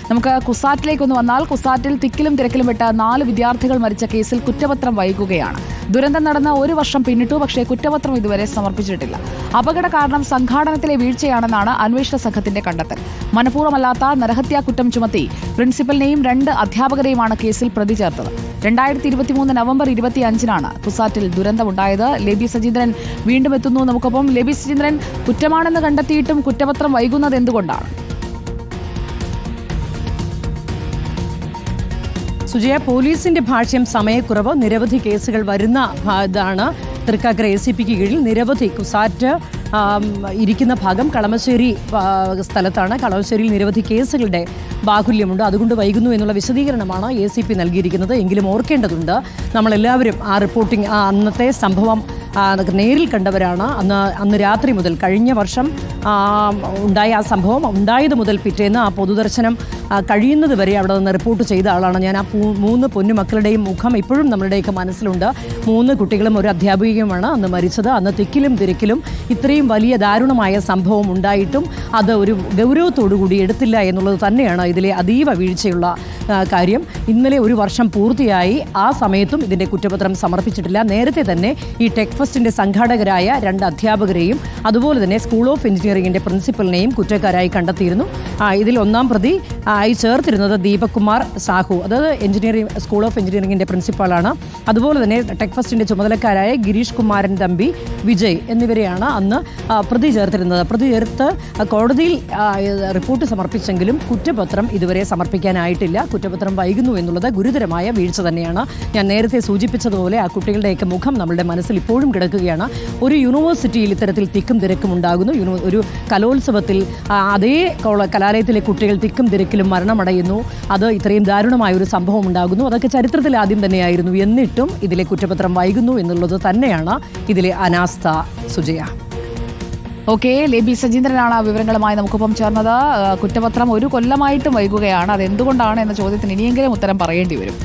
നമുക്ക് കുസാറ്റിലേക്കൊന്ന് വന്നാൽ കുസാറ്റിൽ തിക്കിലും തിരക്കിലും വിട്ട 4 വിദ്യാർത്ഥികൾ മരിച്ച കേസിൽ കുറ്റപത്രം വൈകുകയാണ്. ദുരന്തം നടന്ന 1 വർഷം പിന്നിട്ടു, പക്ഷേ കുറ്റപത്രം ഇതുവരെ സമർപ്പിച്ചിട്ടില്ല. അപകട കാരണം സംഘാടനത്തിലെ വീഴ്ചയാണെന്നാണ് അന്വേഷണ സംഘത്തിന്റെ കണ്ടെത്തൽ. മനഃപൂർവ്വമല്ലാത്ത നരഹത്യാ കുറ്റം ചുമത്തി പ്രിൻസിപ്പലിനെയും 2 അധ്യാപകരെയുമാണ് കേസിൽ പ്രതി ചേർത്തത്. 2023 നവംബർ 25-നാണ് കുസാറ്റിൽ ദുരന്തമുണ്ടായത്. ലേബി സജീന്ദ്രൻ വീണ്ടും എത്തുന്നു നമുക്കൊപ്പം. ലേബി സജീന്ദ്രൻ, കുറ്റമാണെന്ന് കണ്ടെത്തിയിട്ടും കുറ്റപത്രം വൈകുന്നത് എന്തുകൊണ്ടാണ്? സുജയ, പോലീസിന്റെ ഭാഷ്യം സമയക്കുറവ്, നിരവധി കേസുകൾ വരുന്ന ഇതാണ്. തൃക്കാക്കര ACPക്ക് കീഴിൽ നിരവധി കുസാറ്റ് ഇരിക്കുന്ന ഭാഗം കളമശ്ശേരി സ്ഥലത്താണ്. കളമശ്ശേരിയിൽ നിരവധി കേസുകളുടെ ബാഹുല്യമുണ്ട്, അതുകൊണ്ട് വൈകുന്നു എന്നുള്ള വിശദീകരണമാണ് ACP നൽകിയിരിക്കുന്നത്. എങ്കിലും ഓർക്കേണ്ടതുണ്ട്, നമ്മളെല്ലാവരും ആ റിപ്പോർട്ടിംഗ് അന്നത്തെ സംഭവം നേരിൽ കണ്ടവരാണ്. അന്ന് രാത്രി മുതൽ, കഴിഞ്ഞ വർഷം ഉണ്ടായ ആ സംഭവം ഉണ്ടായത് മുതൽ പിറ്റേന്ന് ആ പൊതുദർശനം കഴിയുന്നത് വരെ അവിടെ നിന്ന് റിപ്പോർട്ട് ചെയ്ത ആളാണ് ഞാൻ. ആ 3 പൊന്നുമക്കളുടെയും മുഖം ഇപ്പോഴും നമ്മളുടെയൊക്കെ മനസ്സിലുണ്ട്. 3 കുട്ടികളും ഒരു അധ്യാപികയുമാണ് അന്ന് മരിച്ചത്. അന്ന് തിക്കിലും തിരക്കിലും ഇത്രയും വലിയ ദാരുണമായ സംഭവം ഉണ്ടായിട്ടും അത് ഒരു ഗൗരവത്തോടുകൂടി എടുത്തില്ല എന്നുള്ളത് തന്നെയാണ് ഇതിലെ അതീവ വീഴ്ചയുള്ള കാര്യം. ഇന്നലെ 1 വർഷം പൂർത്തിയായി, ആ സമയത്തും ഇതിൻ്റെ കുറ്റപത്രം സമർപ്പിച്ചിട്ടില്ല. നേരത്തെ തന്നെ ഈ ടെക് ഫെസ്റ്റിൻ്റെ സംഘാടകരായ 2 അധ്യാപകരെയും അതുപോലെ തന്നെ സ്കൂൾ ഓഫ് എഞ്ചിനീയറിംഗിൻ്റെ പ്രിൻസിപ്പലിനെയും കുറ്റക്കാരായി കണ്ടെത്തിയിരുന്നു. ഇതിൽ 1-ാം പ്രതി ആയി ചേർത്തിരുന്നത് ദീപക് കുമാർ സാഹു, അതായത് സ്കൂൾ ഓഫ് എഞ്ചിനീയറിംഗിൻ്റെ പ്രിൻസിപ്പാളാണ്. അതുപോലെ തന്നെ ടെക് ഫെസ്റ്റിൻ്റെ ചുമതലക്കാരായ ഗിരീഷ് കുമാരൻ തമ്പി, വിജയ് എന്നിവരെയാണ് അന്ന് പ്രതി ചേർത്തിരുന്നത്. പ്രതി ചേർത്ത് കോടതിയിൽ റിപ്പോർട്ട് സമർപ്പിച്ചെങ്കിലും കുറ്റപത്രം ഇതുവരെ സമർപ്പിക്കാനായിട്ടില്ല. കുറ്റപത്രം വൈകുന്നു എന്നുള്ളത് ഗുരുതരമായ വീഴ്ച തന്നെയാണ്. ഞാൻ നേരത്തെ സൂചിപ്പിച്ചതുപോലെ ആ കുട്ടികളുടെയൊക്കെ മുഖം നമ്മളുടെ മനസ്സിൽ ഇപ്പോഴും കിടക്കുകയാണ്. ഒരു യൂണിവേഴ്സിറ്റിയിൽ ഇത്തരത്തിൽ തിക്കും തിരക്കും ഉണ്ടാകുന്നു. ഒരു കലോത്സവത്തിൽ അതേ കലാലയത്തിലെ കുട്ടികൾ തിക്കും തിരക്കിലും മരണമടയുന്നു. അത് ഇത്രയും ദാരുണമായ ഒരു സംഭവം ഉണ്ടാകുന്നു. അതൊക്കെ ചരിത്രത്തിൽ ആദ്യം തന്നെയായിരുന്നു. എന്നിട്ടും ഇതിലെ കുറ്റപത്രം വൈകുന്നു എന്നുള്ളത് തന്നെയാണ് ഇതിലെ അനാസ്ഥ. സുജയ. ഓക്കെ, ലേബി സജീന്ദ്രനാണ് ആ വിവരങ്ങളുമായി നമുക്കൊപ്പം ചേർന്നത്. കുറ്റപത്രം 1 കൊല്ലമായിട്ടും വൈകുകയാണ്. അതെന്തുകൊണ്ടാണ് എന്ന ചോദ്യത്തിന് ഇനിയെങ്കിലും ഉത്തരം പറയേണ്ടി വരും.